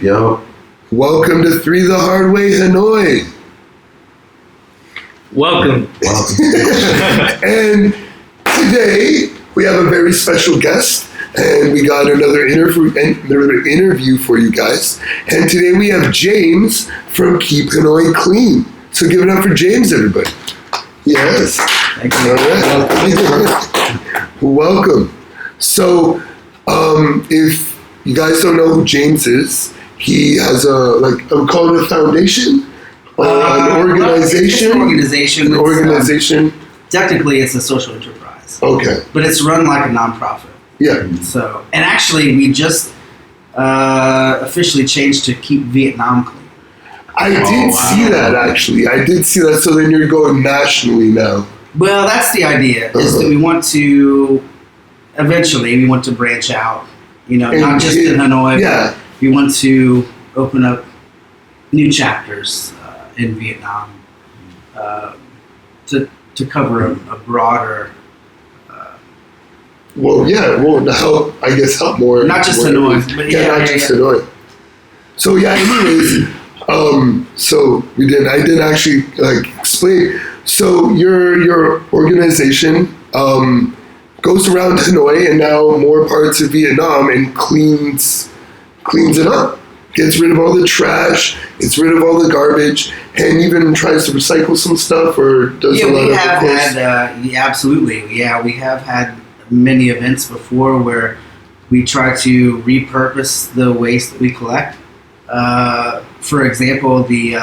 Yo. Welcome to 3 the Hard Way Hanoi. Welcome. And today we have a very special guest, and we got another interview for you guys. And today we have James from Keep Hanoi Clean. So give it up for James, everybody. Yes. Thank you. All right. Welcome. So, if you guys don't know who James is, he has I'm calling it a foundation, an organization. An organization. Technically, it's a social enterprise. Okay. But it's run like a nonprofit. Yeah. So, and actually, we just officially changed to Keep Vietnam Clean. I did see that, actually. I did see that. So then you're going nationally now. Well, that's the idea, is that we want to, eventually, we want to branch out, not just in Hanoi, yeah. but we want to open up new chapters in Vietnam to cover a broader... help more. Not just Hanoi. But not just Hanoi. So anyways, I didn't actually explain. So your organization goes around Hanoi and now more parts of Vietnam and cleans it up. Gets rid of all the trash, gets rid of all the garbage, and even tries to recycle some stuff or does a lot of absolutely. Yeah, we have had many events before where we try to repurpose the waste that we collect. For example, the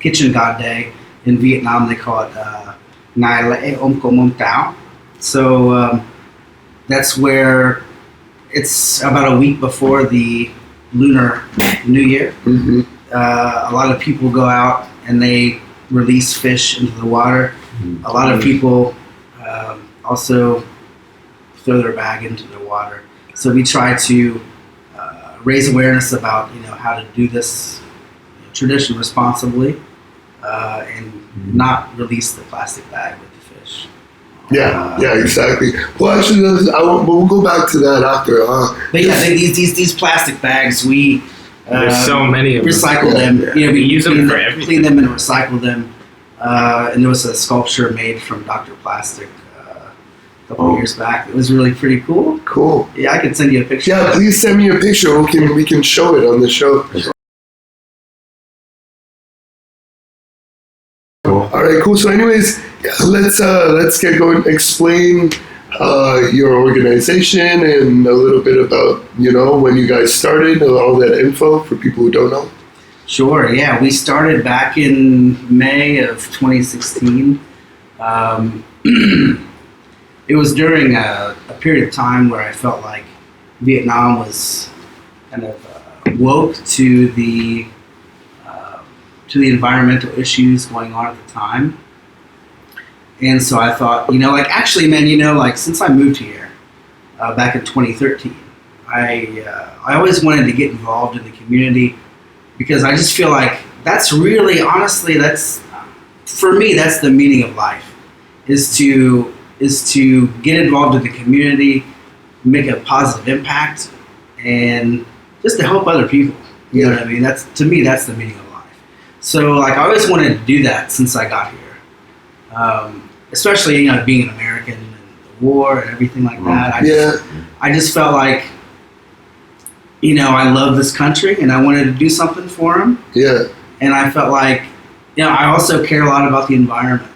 Kitchen God Day in Vietnam, they call it Ngày lễ Om Kom Om Tao. So that's where it's about a week before the Lunar New Year. Mm-hmm. A lot of people go out and they release fish into the water. Mm-hmm. A lot of people also throw their bag into the water. So we try to raise awareness about how to do this tradition responsibly and not release the plastic bag with the fish. Yeah, exactly. Well, actually, we'll go back to that after. But these plastic bags, we there's so many of them. Recycle them. Yeah. We use them for everything. Clean them and recycle them. And there was a sculpture made from Dr. Plastic a couple of years back. It was really pretty cool. Cool. Yeah, I can send you a picture. Yeah, please send me a picture. We can show it on the show. All right, cool. So, anyways, let's get going. Explain your organization and a little bit about when you guys started, all that info for people who don't know. Sure. Yeah, we started back in May of 2016. It was during a period of time where I felt like Vietnam was kind of woke to the environmental issues going on at the time. And so I thought, since I moved here back in 2013, I always wanted to get involved in the community because I just feel like that's really, honestly, for me, that's the meaning of life, is to get involved in the community, make a positive impact, and just to help other people. You know what I mean? To me, that's the meaning of life. So, I always wanted to do that since I got here. Especially, being an American and the war and everything like that. I just felt like, I love this country and I wanted to do something for them. Yeah. And I felt like, I also care a lot about the environment.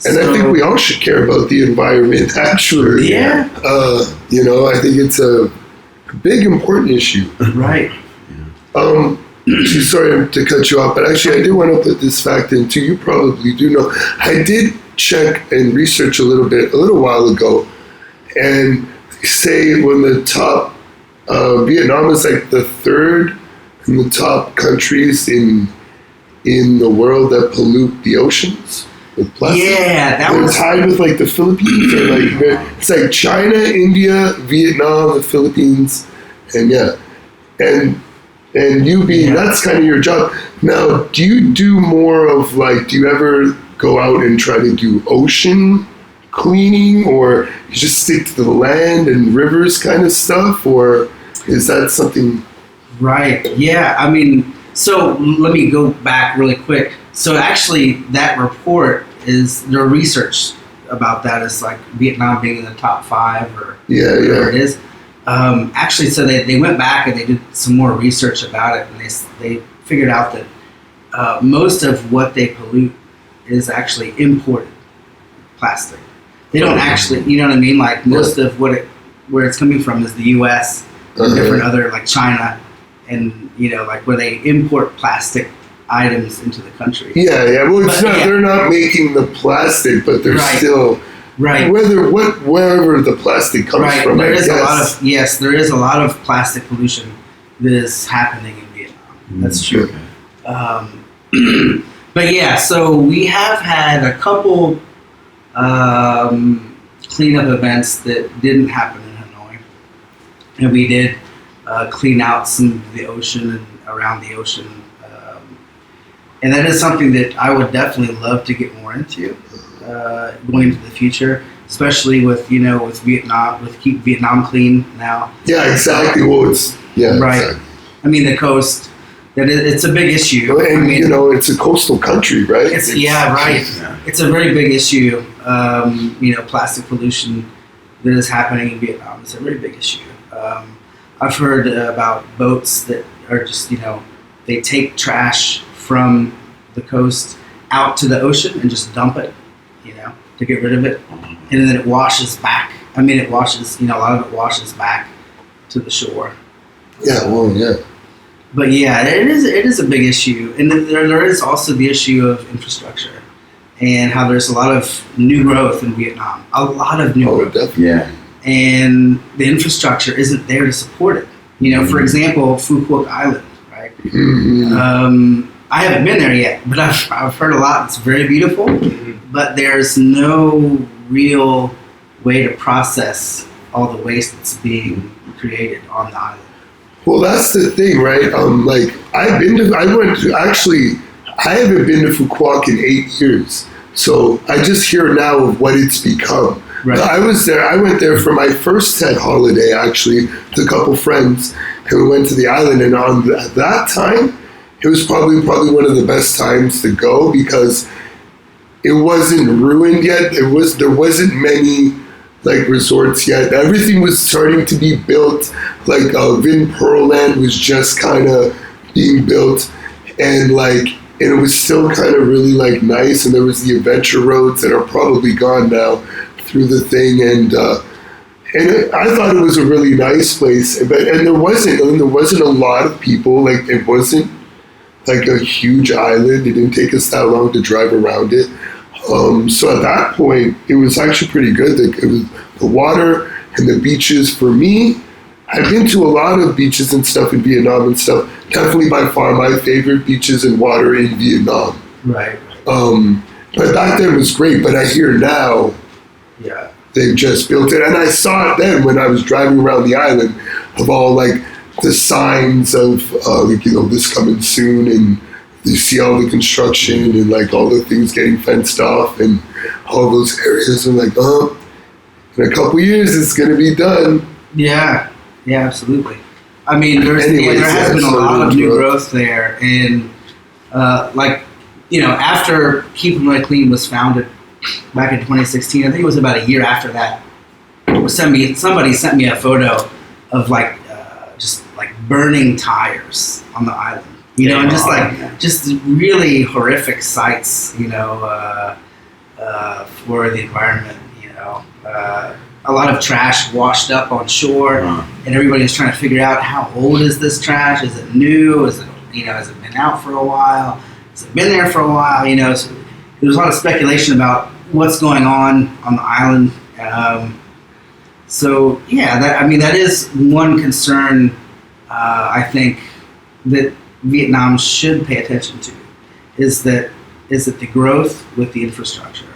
And I think we all should care about the environment, actually. Yeah. I think it's a big, important issue. Right. Sorry to cut you off, but actually I did want to put this fact in too. You probably do know. I did check and research a little while ago, and say when the top, Vietnam is like the third in the top countries in the world that pollute the oceans with plastic. Yeah, They're tied with the Philippines. It's like China, India, Vietnam, the Philippines, and that's kind of your job. Now, do you do more of do you ever go out and try to do ocean cleaning, or you just stick to the land and rivers kind of stuff, or is that something Right. Yeah. I mean, so let me go back really quick. So actually, that report is their research about that is like Vietnam being in the top 5 or whatever it is. Actually, so they went back and they did some more research about it, and they figured out that most of what they pollute is actually imported plastic. They don't actually, you know what I mean? Like most of where it's coming from is the U.S. and different other like China, and like where they import plastic items into the country. Yeah. Well, it's not. They're not making the plastic, but they're still wherever the plastic comes from. There is there is a lot of plastic pollution that is happening in Vietnam. That's true. But yeah, so we have had a couple cleanup events that didn't happen in Hanoi, and we did clean out some of the ocean and around the ocean. And that is something that I would definitely love to get more into going into the future, especially with with Vietnam, with Keep Vietnam Clean now. Yeah, exactly. Well, exactly. I mean, the coast. It's a big issue. And I mean, it's a coastal country, right? It's It's a very big issue. Plastic pollution that is happening in Vietnam. It's a very big issue. I've heard about boats that are just they take trash from the coast out to the ocean and just dump it, to get rid of it, and then it washes back. I mean, it washes, a lot of it washes back to the shore. Yeah, well, yeah. But yeah, it is a big issue, and there is also the issue of infrastructure and how there's a lot of new growth in Vietnam. A lot of new growth. Definitely. Yeah. And the infrastructure isn't there to support it. For example, Phu Quoc Island, right? Mm-hmm. I haven't been there yet, but I've heard a lot. It's very beautiful, but there's no real way to process all the waste that's being created on the island. Well, that's the thing, right? I haven't been to Phu Quoc in 8 years. So I just hear now of what it's become. Right. I went there for my first Tet holiday, actually, with a couple friends, and we went to the island, and at that time, it was probably one of the best times to go because it wasn't ruined yet. There wasn't many resorts yet. Everything was starting to be built. Vin Pearl Land was just kind of being built, and it was still kind of really nice. And there was the adventure roads that are probably gone now through the thing, and I thought it was a really nice place. But there wasn't a lot of people. It wasn't a huge island. It didn't take us that long to drive around it. So at that point, it was actually pretty good. It was the water and the beaches. For me, I've been to a lot of beaches and stuff in Vietnam and stuff. Definitely by far my favorite beaches and water in Vietnam. Right. But back then was great. But I hear now, they've just built it. And I saw it then when I was driving around the island of all the signs of this coming soon, and you see all the construction and all the things getting fenced off and all those areas. I'm in a couple years it's going to be done. Yeah, absolutely. I mean, there has been a lot of new growth there, and after Keep Hanoi Clean was founded back in 2016, I think it was about a year after that. Somebody sent me a photo of just burning tires on the island. And just really horrific sights, for the environment, a lot of trash washed up on shore, and everybody's trying to figure out how old is this trash? Is it new? Has it been out for a while? Has it been there for a while? So there's a lot of speculation about what's going on the island. That is one concern, I think, that Vietnam should pay attention to, is that the growth with the infrastructure.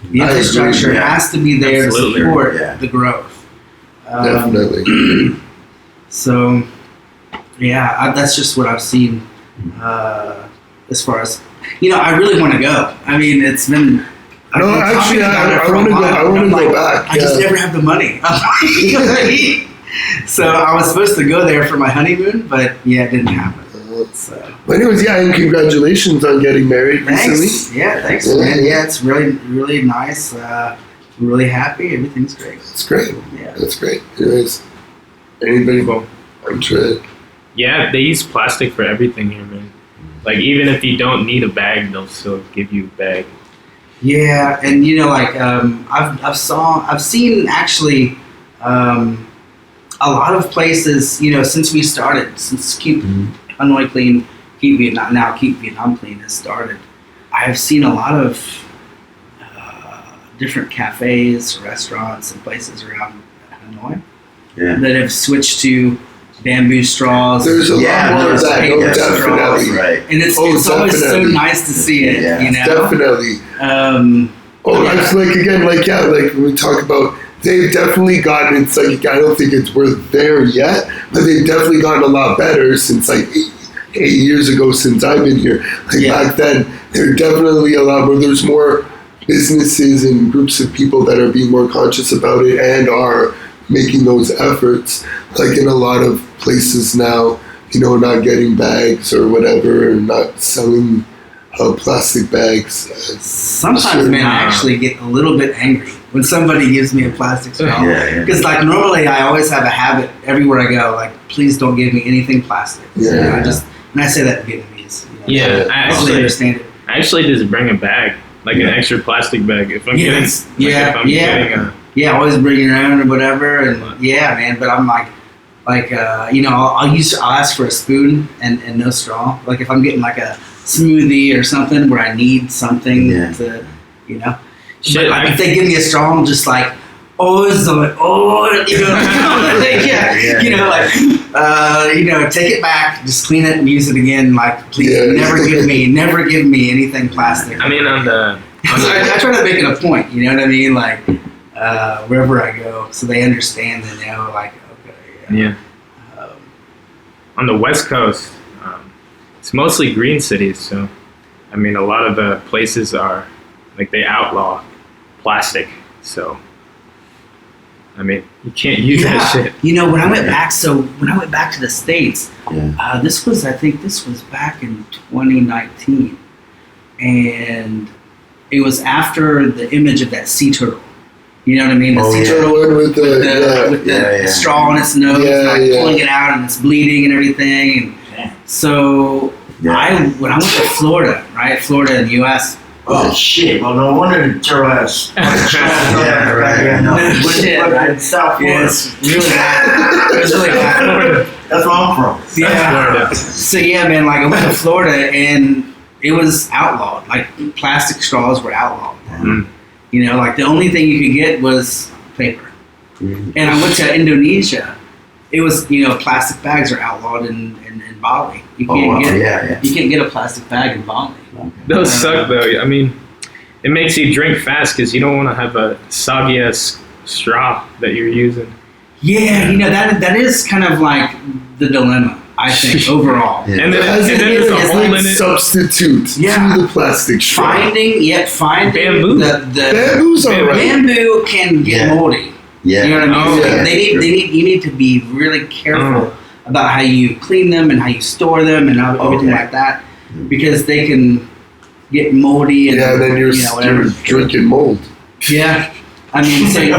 The infrastructure has to be there to support the growth. Definitely. That's just what I've seen as far as, I really want to go. I mean, it's been... I want to go back. I just never have the money. So I was supposed to go there for my honeymoon, but yeah, it didn't happen. So. But anyways, yeah, and congratulations on getting married recently. Thanks. Yeah, thanks, man. Yeah, it's really, really nice. Really happy. Everything's great. That's great. Yeah. That's great. Anyways, anybody? Cool. I'm sure. Yeah, they use plastic for everything here, man. Like, even if you don't need a bag, they'll still give you a bag. Yeah, and you know, like I've seen actually a lot of places. You know, since we started, since Keep Hanoi Clean, Keep Vietnam Clean has started, I have seen a lot of different cafes, restaurants, and places around Hanoi that have switched to bamboo straws. There's a lot more of that. Paper Definitely. Right. And it's always so nice to see it. Yeah. You know, Definitely. It's like again, like when we talk about, they've definitely gotten. It's like I don't think it's worth there yet, but they've definitely gotten a lot better since like 8 years ago since I've been here. Like back then, there definitely a lot more. There's more businesses and groups of people that are being more conscious about it and are making those efforts. Like in a lot of places now, you know, not getting bags or whatever, and not selling plastic bags. Sometimes, man, I actually get a little bit angry when somebody gives me a plastic straw. Because like normally I always have a habit everywhere I go, like, please don't give me anything plastic. Yeah. And I say that in Vietnamese. You know, Yeah, I totally understand it. I actually just bring a bag, like an extra plastic bag. If I'm getting, Yeah, always bring your own or whatever, and man. But I'm you know, I'll ask for a spoon and no straw. Like if I'm getting like a smoothie or something where I need something to, you know. Shit, but if they give me a straw, I'm just like, you know, take it back, just clean it and use it again. Like, please never give me anything plastic. I mean, I try to make it a point, you know what I mean? Like, wherever I go, so they understand and know, like, okay. Yeah. On the West Coast, it's mostly green cities, so, I mean, a lot of the places are, like, they outlaw plastic, so, I mean, you can't use that shit. You know, when I went back to the States, this was back in 2019, and it was after the image of that sea turtle. You know what I mean? The sea turtle with the straw in its nose, pulling it out, and it's bleeding and everything. And so when I went to Florida, right? Florida in the U.S. Oh shit! Well, no wonder the turtle has. Right? South Florida. Yes, really bad. It was really bad. That's where I'm from. Yeah. So man, like I went to Florida and it was outlawed. Like plastic straws were outlawed. Mm. You know, like the only thing you could get was paper. And I went to Indonesia. It was, you know, plastic bags are outlawed in Bali. You can't you can't get a plastic bag in Bali. Those suck though. I mean, it makes you drink fast because you don't want to have a soggy ass straw that you're using. Yeah, you know that is kind of like the dilemma, I think, overall. And then there's a hole in it. Substitute to the plastic straw. Finding bamboo. Bamboo's alright. Bamboo can get moldy. Yeah. You know what I mean? You need to be really careful about how you clean them and how you store them and everything like that, because they can get moldy and then you're drinking mold. Yeah. I mean, I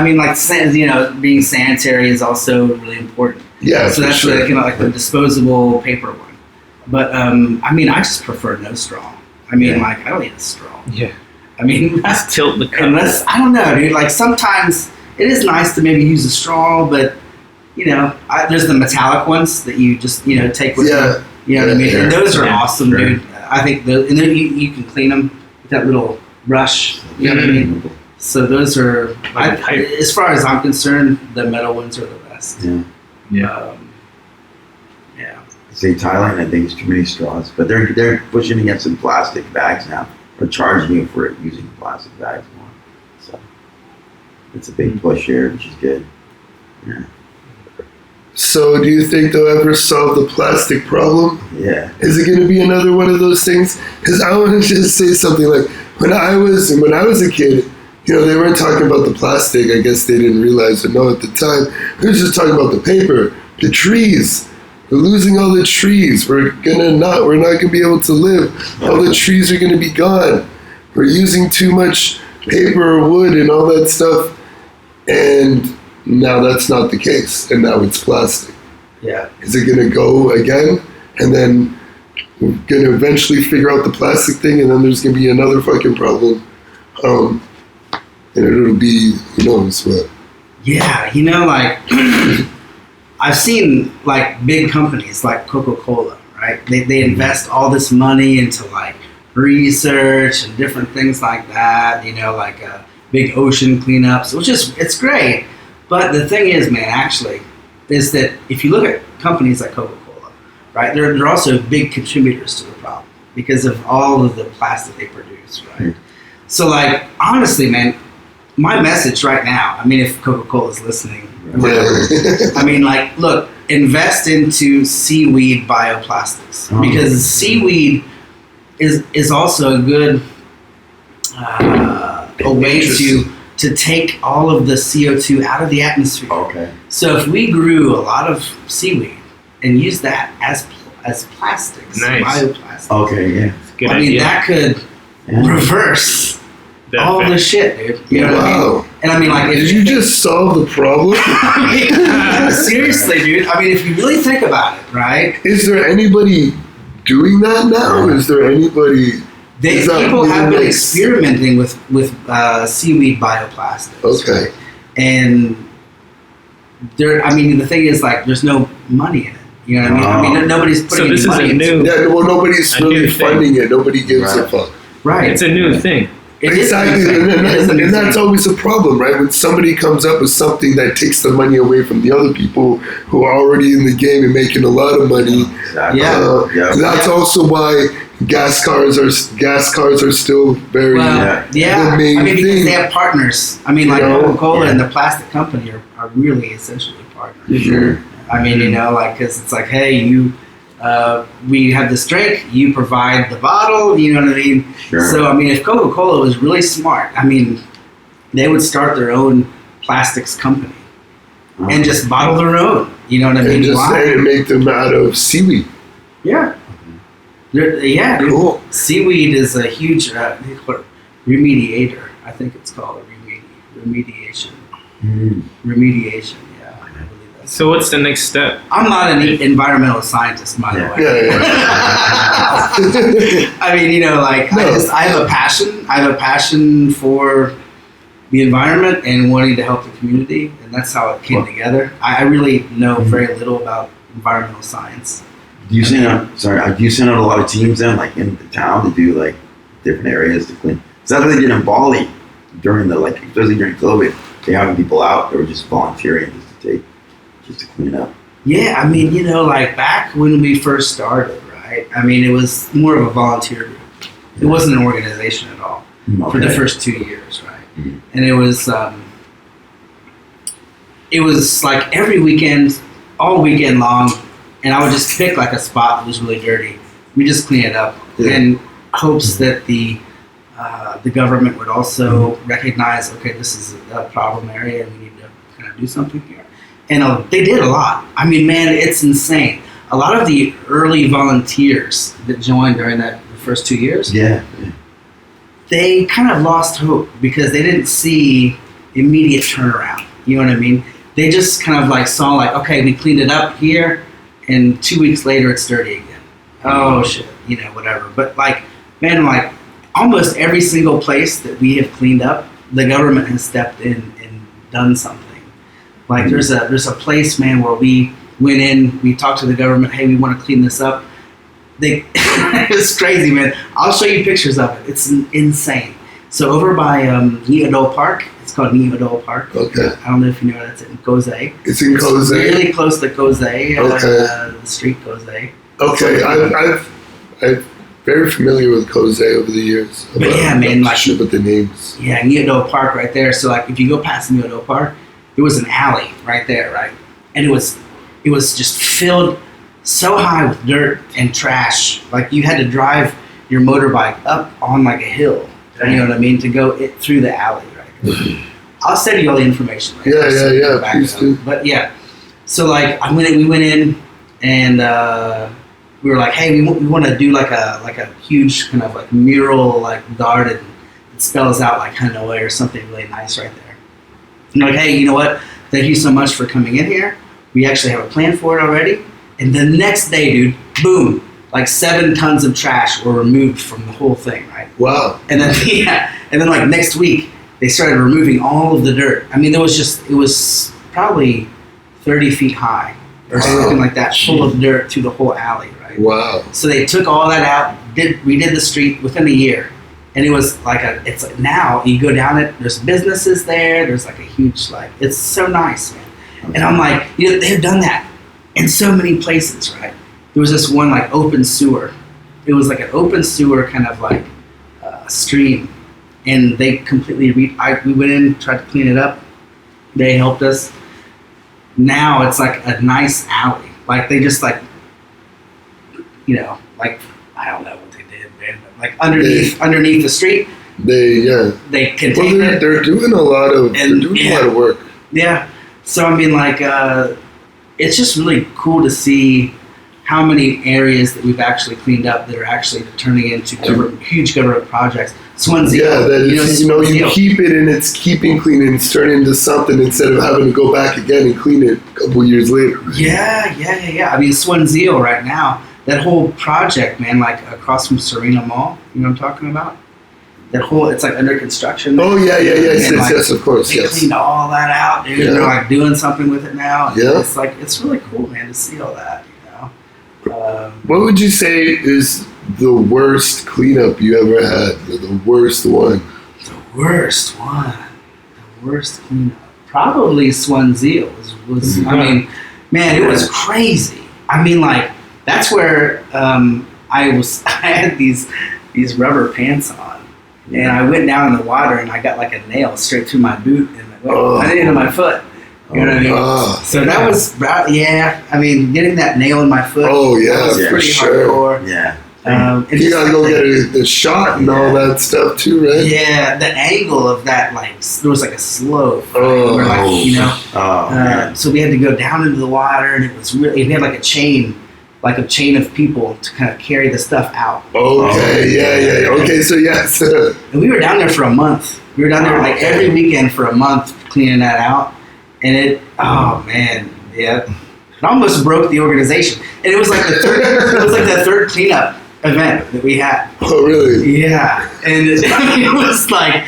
mean, like, you know, being sanitary is also really important. Yeah, so that's really kind of like the disposable paper one. But I mean, I just prefer no straw. I mean, like, I don't need a straw. Yeah. I mean, just tilt the cup. Unless, I don't know, dude. Like sometimes it is nice to maybe use a straw, but you know, there's the metallic ones that you just, you know, take with you. You know what I mean? And those are awesome, dude. I think and then you can clean them with that little brush. You know what I mean? So those are, as far as I'm concerned, the metal ones are the best. Yeah. See, Thailand, I think, it's too many straws, but they're pushing against some plastic bags now. Or charging you for using plastic bags more. So it's a big push here, which is good. Yeah. So do you think they'll ever solve the plastic problem? Yeah. Is it going to be another one of those things? Because I want to just say something like, when I was a kid, they weren't talking about the plastic. I guess they didn't realize or know at the time. They were just talking about the paper, the trees. We're losing all the trees. We're not gonna be able to live. All the trees are gonna be gone. We're using too much paper or wood and all that stuff. And now that's not the case. And now it's plastic. Yeah. Is it gonna go again? And then we're gonna eventually figure out the plastic thing, and then there's gonna be another fucking problem. And it'll be who knows what. Yeah, like I've seen like big companies like Coca-Cola, right? They invest all this money into like research and different things like that, like big ocean cleanups, which is, it's great. But the thing is, man, actually, is that if you look at companies like Coca-Cola, right, they're also big contributors to the problem because of all of the plastic they produce, right? So like, honestly, man, my message right now, I mean, if Coca-Cola is listening, or whatever, I mean, like, look, invest into seaweed bioplastics because seaweed is also a good a way to take all of the CO2 out of the atmosphere. Okay. So if we grew a lot of seaweed and used that as plastics, Nice. bioplastics, Okay, yeah. Good I mean, idea. that could Yeah. reverse That all fact. the shit, dude. You know what I mean? Wow. And I mean, like, Did you just solve the problem? I mean, seriously, dude. I mean, if you really think about it, right? Is there anybody doing that now? Is there anybody? Is that People have been like- experimenting with seaweed bioplastics. Okay. Right? And I mean, the thing is, like, there's no money in it. You know what I mean? I mean, nobody's putting So this any is money a into new- it. Yeah, well, nobody's A really new thing. funding it. Nobody gives a Right. fuck. Right. It's a new thing. It is a new Exactly, thing. and It is a new that's thing. always a problem, right? When somebody comes up with something that takes the money away from the other people who are already in the game and making a lot of money. Exactly. Yeah. Yeah. That's also why gas cars are still very. Well, yeah. the main I mean, because thing. they have partners. I mean, like You know? Coca-Cola Yeah. and the plastic company are really essentially partners. Sure. I mean, like, because it's like, hey, we have this drink, you provide the bottle, you know what I mean? Sure. So, I mean, if Coca-Cola was really smart, I mean, they would start their own plastics company and just bottle their own, you know what I mean? And just Why? and make them out of seaweed. Yeah. Yeah, dude. Cool. Seaweed is a huge remediator. I think it's called remediation. Mm. Remediation, yeah. I believe that's. So what's the next step? I'm not an environmental scientist, by the Yeah. way. Yeah. I mean, like, No. I have a passion. I have a passion for the environment and wanting to help the community, and that's how it came Well- together. I really know very little about environmental science. Do you send out? Sorry, do you send out a lot of teams then, like in the town, to do like different areas to clean? Is that what they did in Bali during especially during COVID? They having people out. They were just volunteering just to clean up. Yeah, I mean, like back when we first started, right? I mean, it was more of a volunteer group. It wasn't an organization at all for the Okay. first 2 years, right? Mhm. And it was like every weekend, all weekend long, and I would just pick like a spot that was really dirty. We just clean it up in hopes that the government would also recognize, okay, this is a problem area and we need to kind of do something here. And they did a lot. I mean, man, it's insane. A lot of the early volunteers that joined during the first 2 years, Yeah. they kind of lost hope because they didn't see immediate turnaround. You know what I mean? They just kind of like saw like, okay, we cleaned it up here, and 2 weeks later it's dirty again. Oh shit, whatever. But like, man, like almost every single place that we have cleaned up, the government has stepped in and done something. Like there's a place, man, where we went in, we talked to the government, hey, we want to clean this up. It's crazy, man. I'll show you pictures of it. It's insane. So over by Neodole Park, it's called Neodole Park. Okay. I don't know if you know where that's in Kozay. It's in It's Jose. really close to Kozay, Okay. the street Kozay. Okay, I'm very familiar with Jose over the years. But yeah, man, I'm not like- sure with the names. Yeah, Neodole Park right there. So like if you go past Neodole Park, there was an alley right there, right? And it was just filled so high with dirt and trash. Like you had to drive your motorbike up on like a hill. You know what I mean? To go through the alley, right? I'll send you all the information. Like, Yeah. Please do. But yeah, so like we went in and we were like, hey, we want to do like a huge kind of like mural like garden that spells out like Hanoi or something really nice right there. And like, hey, you know what? Thank you so much for coming in here. We actually have a plan for it already. And the next day, dude, boom, like 7 tons of trash were removed from the whole thing, right? Wow. And then and then like next week they started removing all of the dirt. I mean, it was probably 30 feet high or something like that, full of dirt through the whole alley, right? Wow. So they took all that out, redid the street within a year. And it was like it's like now you go down it, there's businesses there, there's like a huge it's so nice, man. And I'm like, they've done that in so many places, right? There was this one like open sewer. It was like an open sewer kind of like stream. And they completely we went in, tried to clean it up. They helped us. Now it's like a nice alley. Like they just like, like I don't know what they did, man. But like underneath the street. They contained it. They're doing a lot of work. Yeah. So I mean, like, it's just really cool to see how many areas that we've actually cleaned up that are actually turning into huge government projects. Swansea. Yeah, you keep it and it's keeping clean and it's turning into something instead of having to go back again and clean it a couple years later. Yeah. I mean, Swansea right now, that whole project, man, like across from Serena Mall, you know what I'm talking about? It's like under construction. Oh, yes, of course, they cleaned all that out, dude. Yeah. They're like doing something with it now. Yeah. It's like, it's really cool, man, to see all that, What would you say is the worst cleanup you ever had? The worst one? The worst cleanup. Probably Swansea was I mean, man, it was crazy. I mean, like, that's where I had these rubber pants on. And I went down in the water and I got like a nail straight through my boot and went into my foot. You know what I mean? So that was, I mean, getting that nail in my foot was pretty hardcore. Yeah. You gotta go get the shot and all that stuff too, right? Yeah, the angle of that, like, there was like a slope. So we had to go down into the water and it was really, we had like a chain of people to kind of carry the stuff out. Okay, yeah. Okay, so yes. And we were down there for a month. We were down there like every weekend for a month cleaning that out. And it almost broke the organization. And it was like the third cleanup event that we had. Oh, really? Yeah. And it was like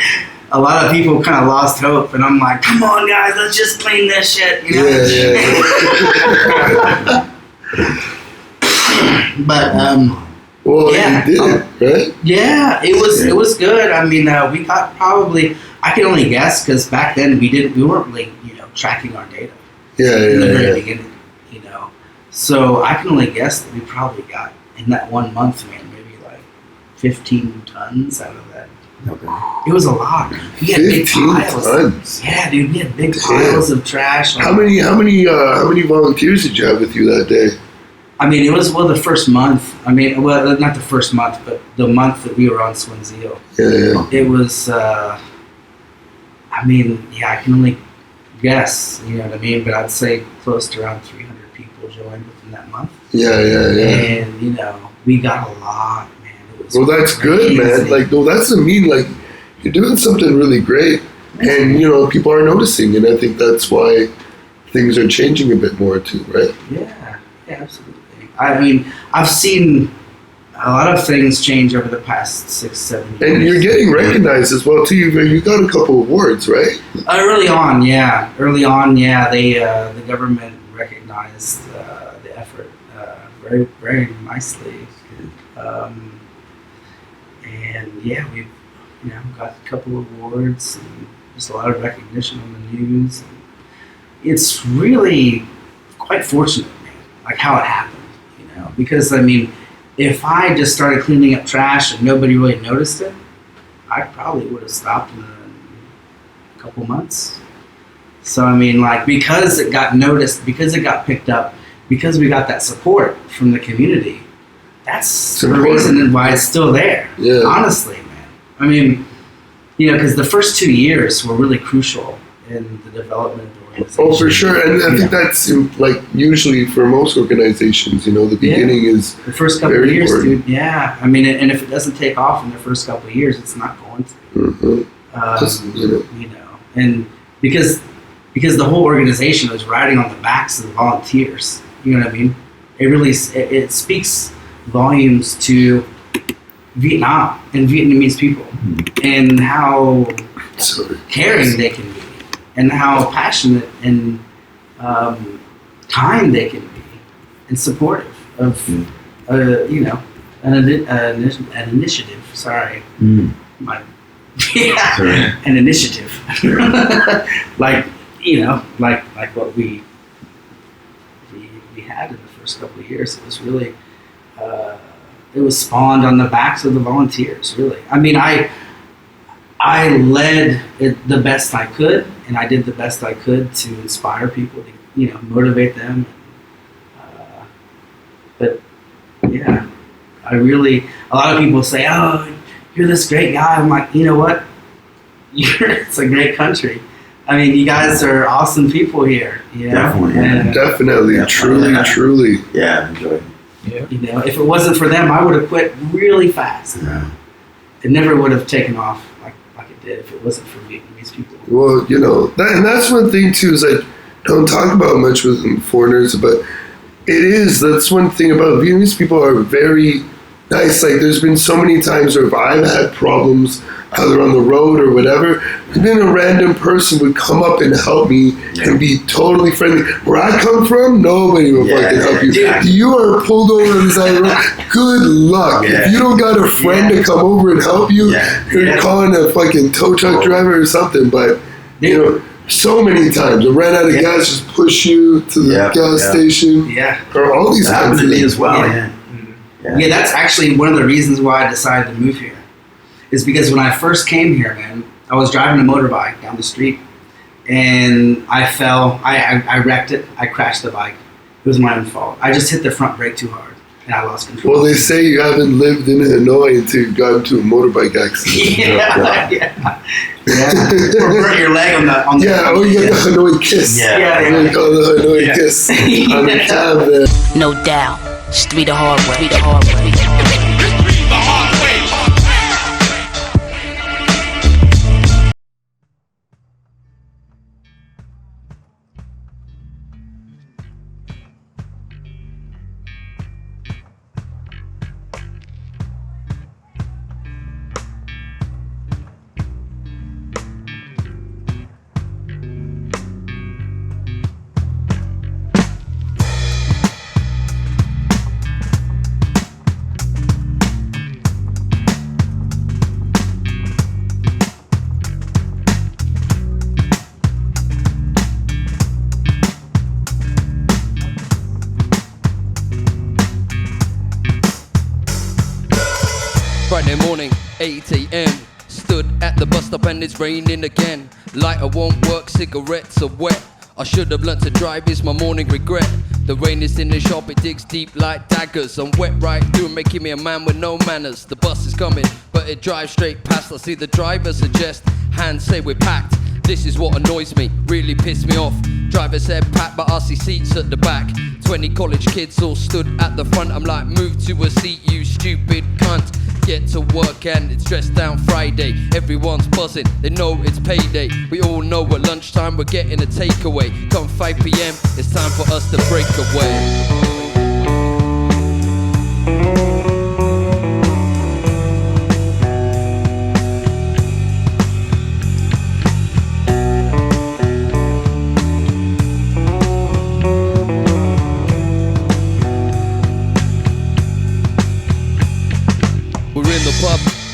a lot of people kind of lost hope. And I'm like, come on, guys, let's just clean this shit. You know? Yeah. But you did it, right? Yeah, it was good. I mean, we got probably, I can only guess because back then we weren't really tracking our data. In the very beginning, So I can only guess that we probably got in that 1 month, man, maybe like 15 tons out of that. Okay. It was a lot. We had big piles. Tons. Yeah, dude, we had big piles of trash. How many volunteers did you have with you that day? I mean, it was the first month. I mean, not the first month, but the month that we were on Swansea. Yeah. It was. I can only guess. You know what I mean? But I'd say close to around 300 people joined within that month. Yeah. And we got a lot, man. It was that's crazy. good, man. Like, that's you're doing something really great, and people are noticing, and I think that's why things are changing a bit more too, right? Yeah, absolutely. I mean, I've seen a lot of things change over the past 6-7 years. And you're getting recognized as well too. You got a couple of awards, right? Early on, they the government recognized the effort very, very nicely. We've got a couple of awards and just a lot of recognition on the news. And it's really quite fortunate, man, like how it happened, because I mean, if I just started cleaning up trash and nobody really noticed it, I probably would have stopped in a couple months. So I mean, like, because it got noticed, because it got picked up, because we got that support from the community, that's the reason why it's still there. Yeah. Honestly, man. I mean, because the first 2 years were really crucial in the development of the organization. Oh, for sure. And I think that's like usually for most organizations, the beginning is the first couple of very years, important. dude. Yeah. I mean, and if it doesn't take off in the first couple of years, it's not going to. And because the whole organization was riding on the backs of the volunteers. You know what I mean? It really it speaks volumes to Vietnam and Vietnamese people and how caring they can be and how passionate and kind they can be and supportive of an initiative. Sorry, an initiative like what we had in the first couple of years. It was really it was spawned on the backs of the volunteers. Really, I mean, I led it the best I could, and I did the best I could to inspire people to motivate them. But yeah, a lot of people say, "Oh, you're this great guy." I'm like, you know what? It's a great country. I mean, you guys are awesome people here. Definitely, truly. Yeah, enjoy. Yeah. If it wasn't for them, I would have quit really fast. Yeah. It never would have taken off like it did if it wasn't for Vietnamese people. Well, and that's one thing too, is I don't talk about much with foreigners, but that's one thing about Vietnamese people are very nice. Like, there's been so many times where if I've had problems, either on the road or whatever, and then a random person would come up and help me and be totally friendly. Where I come from, nobody will fucking help you. Yeah. You are pulled over on the side of the road. Good luck. Yeah. If you don't got a friend to come over and help you, you're calling a fucking tow truck driver or something. But, so many times I ran out of gas, just push you to the gas station. Yeah. Or all these That kinds happened of to me things. as well. Yeah, that's actually one of the reasons why I decided to move here. Is because when I first came here, man, I was driving a motorbike down the street, and I fell. I wrecked it. I crashed the bike. It was my own fault. I just hit the front brake too hard, and I lost control. Well, they say you haven't lived in Hanoi until you got into a motorbike accident. Or burnt your leg on the. You got the Hanoi kiss. They call it the Hanoi kiss on the cab there. No doubt. Street the hard way. The hard way. Friday morning, 8 a.m. Stood at the bus stop and it's raining again. Lighter won't work, cigarettes are wet. I should have learnt to drive, is my morning regret. The rain is in the shop, it digs deep like daggers. I'm wet right through, making me a man with no manners. The bus is coming, but it drives straight past. I see the driver suggest, hands say we're packed. This is what annoys me, really pissed me off. Driver said packed, but I see seats at the back. 20 college kids all stood at the front. I'm like, move to a seat, you stupid cunt. Get to work and it's dressed down Friday. Everyone's buzzing, they know it's payday. We all know at lunchtime we're getting a takeaway. Come 5 p.m, it's time for us to break away.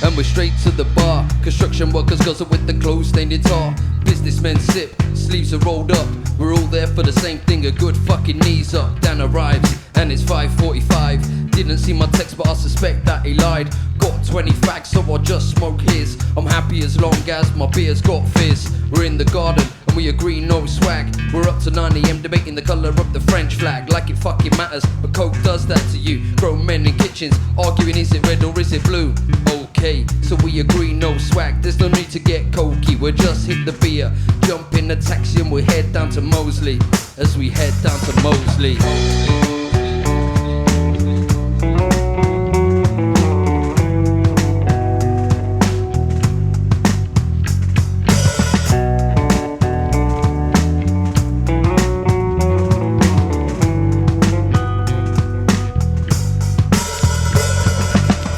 And we're straight to the bar. Construction workers guzzle with the clothes stained in tar. Businessmen sip, sleeves are rolled up. We're all there for the same thing, a good fucking knees up. Dan arrives and it's 5:45. Didn't see my text but I suspect that he lied. Got 20 fags, so I'll just smoke his. I'm happy as long as my beer's got fizz. We're in the garden and we agree no swag. We're up to 9 AM debating the colour of the French flag. Like it fucking matters, but coke does that to you. Grown men in kitchens arguing, is it red or is it blue? Okay, so we agree no swag. There's no need to get cokey, we'll just hit the beer, jump in the taxi and we'll head down to Moseley. As we head down to Moseley.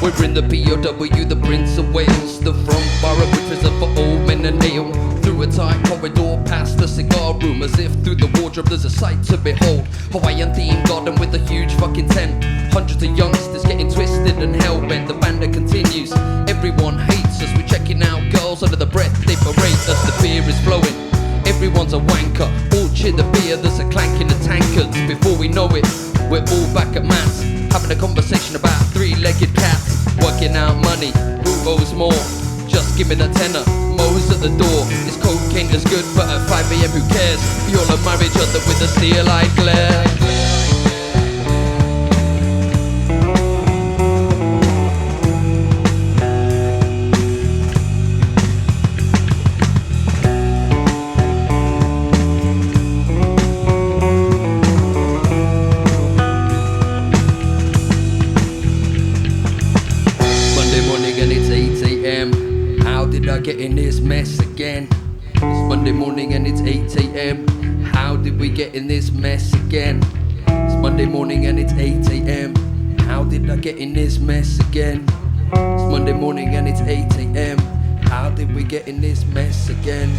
We're in the POW, the Prince of Wales, the front bar of prison for old men and nail. Through a tight corridor, past the cigar room, as if through the wardrobe there's a sight to behold. Hawaiian themed garden with a huge fucking tent. Hundreds of youngsters getting twisted and hell-bent. The band that continues, everyone hates us. We're checking out girls under the breath, they berate us. The beer is flowing, everyone's a wanker. All cheer the beer, there's a clank in the tankards. Before we know it, we're all back at mass, having a conversation about three-legged cats. Working out money, who owes more? Just give me the tenner, Mo's at the door. Is cocaine as good, but at 5 AM who cares? We all admire each other with a steel-eyed glare. Get in this mess again. It's Monday morning and it's 8 AM. How did we get in this mess again? It's Monday morning and it's 8 AM. How did I get in this mess again? It's Monday morning and it's 8 AM. How did we get in this mess again?